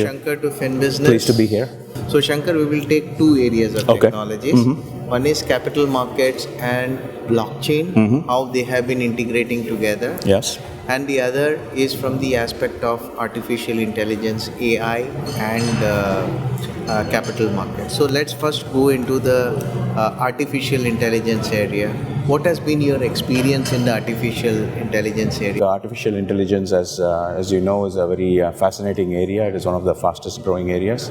you. Shankar to Fin Business. Pleased to be here. So Shankar, we will take two areas of Okay. technologies. One is capital markets and blockchain, how they have been integrating together. Yes. And the other is from the aspect of artificial intelligence, AI, and capital markets. So let's first go into the artificial intelligence area. What has been your experience in the artificial intelligence area? The artificial intelligence, as you know, is a very fascinating area. It is one of the fastest growing areas.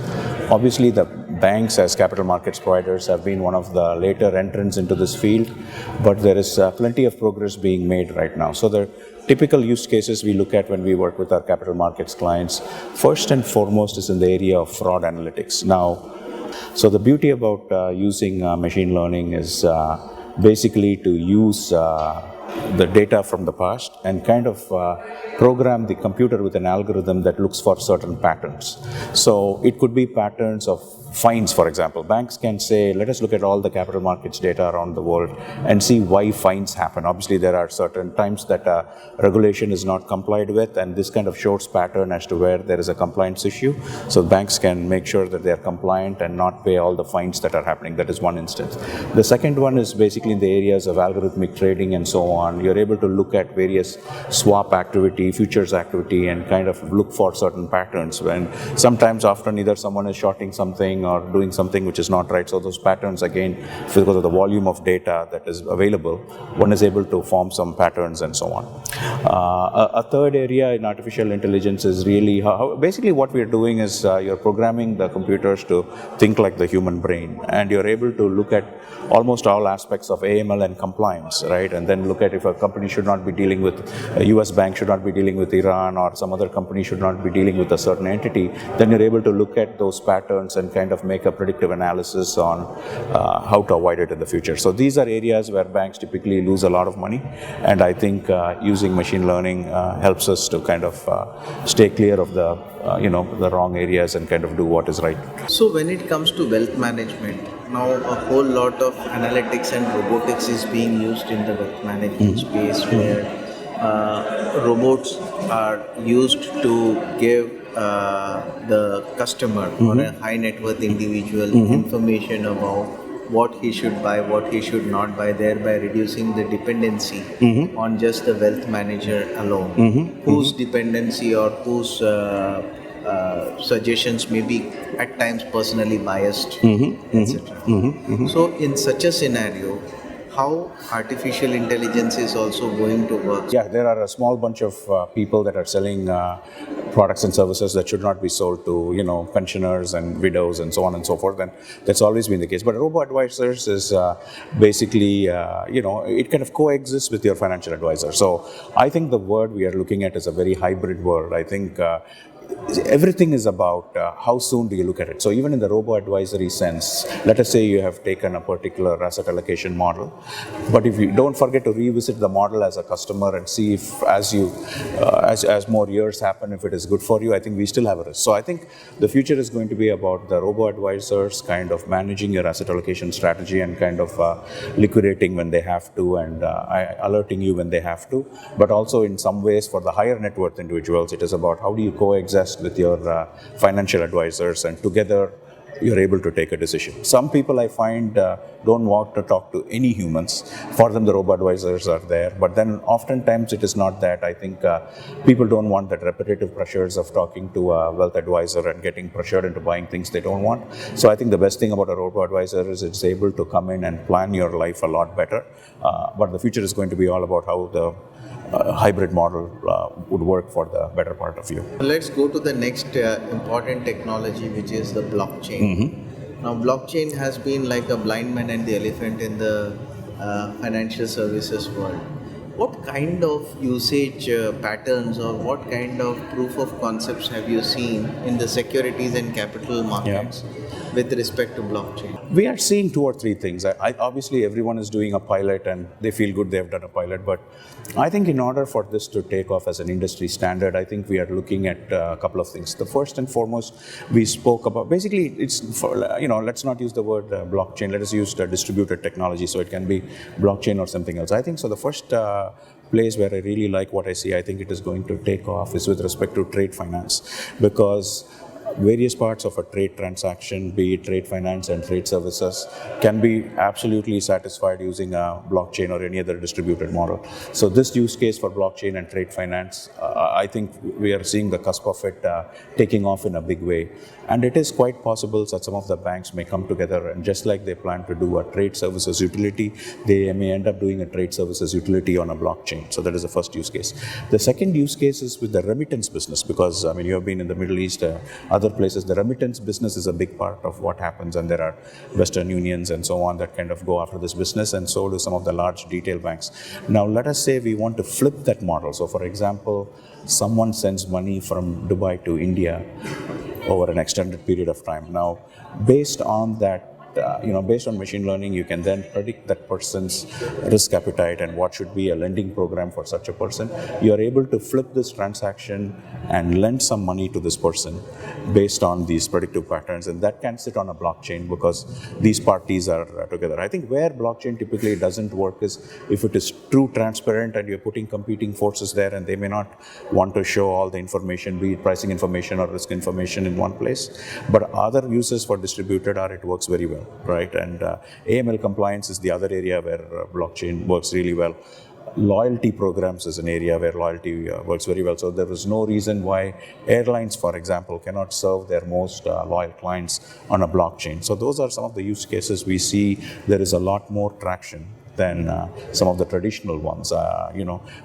Obviously, the banks as capital markets providers have been one of the later entrants into this field, but there is plenty of progress being made right now. So the typical use cases we look at when we work with our capital markets clients, first and foremost is in the area of fraud analytics. Now, so the beauty about using machine learning is basically to use the data from the past and kind of program the computer with an algorithm that looks for certain patterns. So it could be patterns of fines, for example. Banks can say, let us look at all the capital markets data around the world and see why fines happen. Obviously, there are certain times that regulation is not complied with, and this kind of shows pattern as to where there is a compliance issue. So banks can make sure that they are compliant and not pay all the fines that are happening. That is one instance. The second one is basically in the areas of algorithmic trading and so on. You're able to look at various swap activity, futures activity, and kind of look for certain patterns. When sometimes often either someone is shorting something or doing something which is not right. So those patterns, again, because of the volume of data that is available, one is able to form some patterns and so on. A third area in artificial intelligence is really how basically what we are doing is you're programming the computers to think like the human brain, and you're able to look at almost all aspects of AML and compliance, right? And then look at if a company should not be dealing with, a US bank should not be dealing with Iran, or some other company should not be dealing with a certain entity, then you're able to look at those patterns and kind of make a predictive analysis on how to avoid it in the future. So these are areas where banks typically lose a lot of money, and I think using machine learning helps us to kind of stay clear of the the wrong areas and kind of do what is right. So when it comes to wealth management, now a whole lot of analytics and robotics is being used in the wealth management space, where robots are used to give the customer or a high net worth individual information about what he should buy, what he should not buy, thereby reducing the dependency on just the wealth manager alone, whose dependency or whose suggestions may be at times personally biased, etc. So in such a scenario, how artificial intelligence is also going to work? Yeah, there are a small bunch of people that are selling products and services that should not be sold to, pensioners and widows and so on and so forth. And that's always been the case. But robo-advisors is basically, it kind of coexists with your financial advisor. So I think the word we are looking at is a very hybrid word. I think everything is about how soon do you look at it. So even in the robo-advisory sense, let us say you have taken a particular asset allocation model, but if you don't forget to revisit the model as a customer and see if as more years happen, if it is good for you, I think we still have a risk. So I think the future is going to be about the robo-advisors kind of managing your asset allocation strategy and kind of liquidating when they have to and alerting you when they have to. But also in some ways for the higher net worth individuals, it is about how do you coexist with your financial advisors, and together you're able to take a decision. Some people I find don't want to talk to any humans. For them, the robo-advisors are there. But then oftentimes it is not that. I think people don't want that repetitive pressures of talking to a wealth advisor and getting pressured into buying things they don't want. So I think the best thing about a robo-advisor is it's able to come in and plan your life a lot better. But the future is going to be all about how the hybrid model would work for the better part of you. Let's go to the next important technology, which is the blockchain. Now, blockchain has been like a blind man and the elephant in the financial services world. What kind of usage patterns or what kind of proof of concepts have you seen in the securities and capital markets with respect to blockchain? We are seeing two or three things. Obviously, everyone is doing a pilot and they feel good they have done a pilot. But I think in order for this to take off as an industry standard, I think we are looking at a couple of things. The first and foremost, we spoke about, basically, it's for, let's not use the word blockchain. Let us use distributed technology. So it can be blockchain or something else. I think so. The first place where I really like what I see, I think it is going to take off is with respect to trade finance, because various parts of a trade transaction, be it trade finance and trade services, can be absolutely satisfied using a blockchain or any other distributed model. So this use case for blockchain and trade finance, I think we are seeing the cusp of it taking off in a big way. And it is quite possible that some of the banks may come together, and just like they plan to do a trade services utility, they may end up doing a trade services utility on a blockchain. So that is the first use case. The second use case is with the remittance business, because I mean, you have been in the Middle East, other places. The remittance business is a big part of what happens, and there are Western unions and so on that kind of go after this business, and so do some of the large retail banks. Now, let us say we want to flip that model. So, for example, someone sends money from Dubai to India over an extended period of time. Now, based on that, based on machine learning, you can then predict that person's risk appetite and what should be a lending program for such a person. You are able to flip this transaction and lend some money to this person based on these predictive patterns, and that can sit on a blockchain because these parties are together. I think where blockchain typically doesn't work is if it is true transparent and you're putting competing forces there, and they may not want to show all the information, be it pricing information or risk information in one place. But other uses for distributed are it works very well, right? And AML compliance is the other area where blockchain works really well. Loyalty programs is an area where loyalty works very well. So there is no reason why airlines, for example, cannot serve their most loyal clients on a blockchain. So those are some of the use cases we see. There is a lot more traction than some of the traditional ones.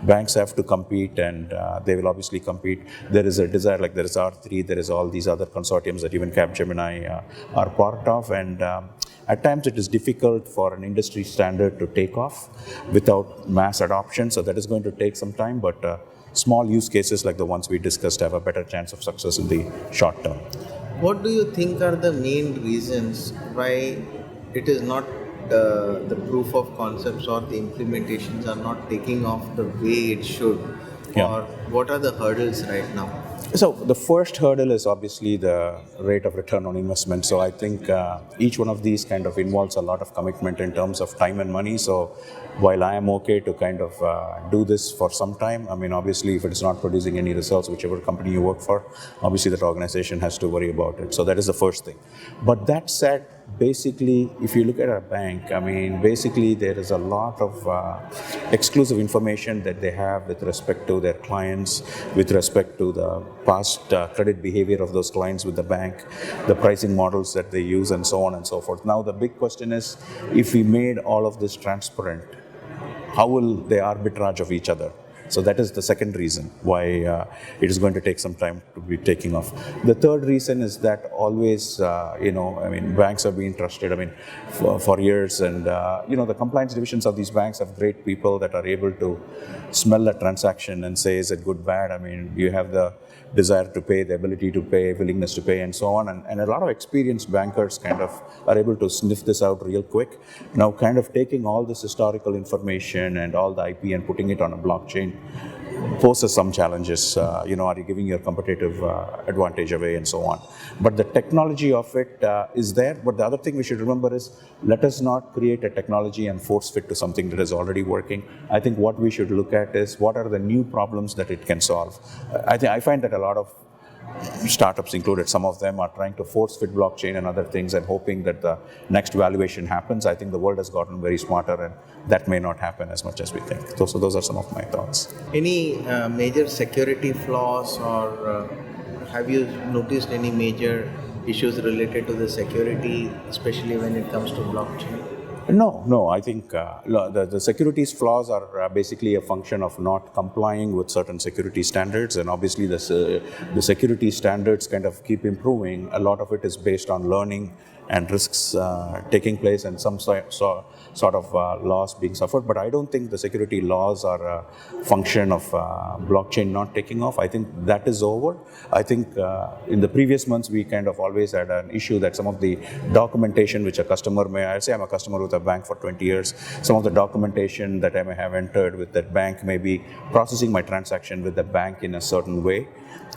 Banks have to compete, and they will obviously compete. There is a desire, like there is R3, there is all these other consortiums that even Capgemini are part of, and at times it is difficult for an industry standard to take off without mass adoption, so that is going to take some time, but small use cases like the ones we discussed have a better chance of success in the short term. What do you think are the main reasons why it is not the proof of concepts or the implementations are not taking off the way it should? Yeah. Or what are the hurdles right now? So the first hurdle is obviously the rate of return on investment. So I think each one of these kind of involves a lot of commitment in terms of time and money. So while I am okay to kind of do this for some time, I mean, obviously if it is not producing any results, whichever company you work for, obviously that organization has to worry about it. So that is the first thing. But that said, basically, if you look at a bank, I mean, basically there is a lot of exclusive information that they have with respect to their clients, with respect to the past credit behavior of those clients with the bank, the pricing models that they use, and so on and so forth. Now, the big question is, if we made all of this transparent, how will they arbitrage of each other? So that is the second reason why it is going to take some time to be taking off. The third reason is that always, banks have been trusted, for years, and, the compliance divisions of these banks have great people that are able to smell a transaction and say, is it good, bad? I mean, you have the desire to pay, the ability to pay, willingness to pay, and so on. And a lot of experienced bankers kind of are able to sniff this out real quick. Now, kind of taking all this historical information and all the IP and putting it on a blockchain poses some challenges. Are you giving your competitive advantage away, and so on? But the technology of it is there. But the other thing we should remember is, let us not create a technology and force fit to something that is already working. I think what we should look at is what are the new problems that it can solve. I find that a lot of startups included, some of them are trying to force fit blockchain and other things and hoping that the next valuation happens. I think the world has gotten very smarter, and that may not happen as much as we think. So those are some of my thoughts. Any major security flaws, or have you noticed any major issues related to the security, especially when it comes to blockchain? No. I think the securities flaws are basically a function of not complying with certain security standards, and obviously the security standards kind of keep improving. A lot of it is based on learning and risks taking place, and some sort of loss being suffered. But I don't think the security laws are a function of blockchain not taking off. I think that is over. I think in the previous months, we kind of always had an issue that some of the documentation which a customer I'd say I'm a customer with a bank for 20 years, some of the documentation that I may have entered with that bank may be processing my transaction with the bank in a certain way.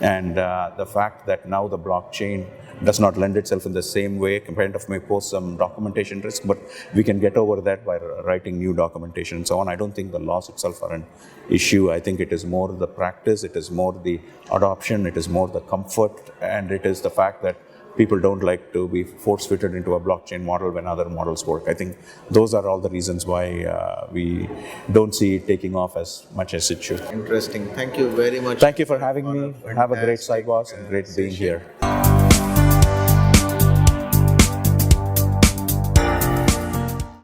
And the fact that now the blockchain does not lend itself in the same way, kind of may pose some documentation risk, but we can get over that by writing new documentation and so on. I don't think the laws itself are an issue. I think it is more the practice, it is more the adoption, it is more the comfort, and it is the fact that people don't like to be force-fitted into a blockchain model when other models work. I think those are all the reasons why we don't see it taking off as much as it should. Interesting. Thank you very much. Thank you for having me. Have a great Cyboss and great being here.